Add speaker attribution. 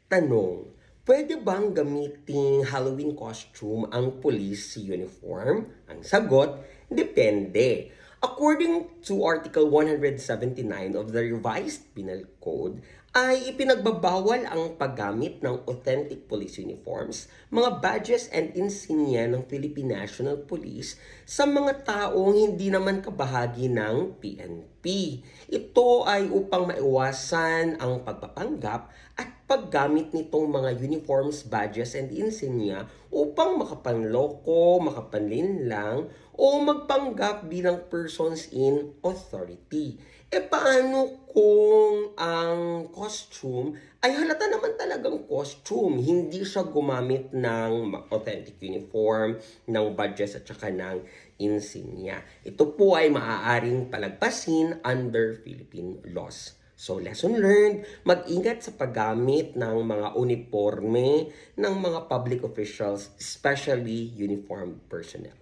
Speaker 1: Tanong, pwede bang gamiting Halloween costume ang police uniform? Ang sagot, depende. According to Article 179 of the Revised Penal Code, ay ipinagbabawal ang paggamit ng authentic police uniforms, mga badges and insignia ng Philippine National Police sa mga taong hindi naman kabahagi ng PNP. Ito ay upang maiwasan ang pagpapanggap at paggamit nitong mga uniforms, badges, and insignia upang makapanloko, makapanlinlang, o magpanggap bilang persons in authority. E paano kung ang costume ay halata naman talagang costume, hindi siya gumamit ng authentic uniform, ng badges at saka ng insignia? Ito po ay maaaring palagpasin under Philippine laws. So, lesson learned, mag-ingat sa paggamit ng mga uniforme ng mga public officials, especially uniformed personnel.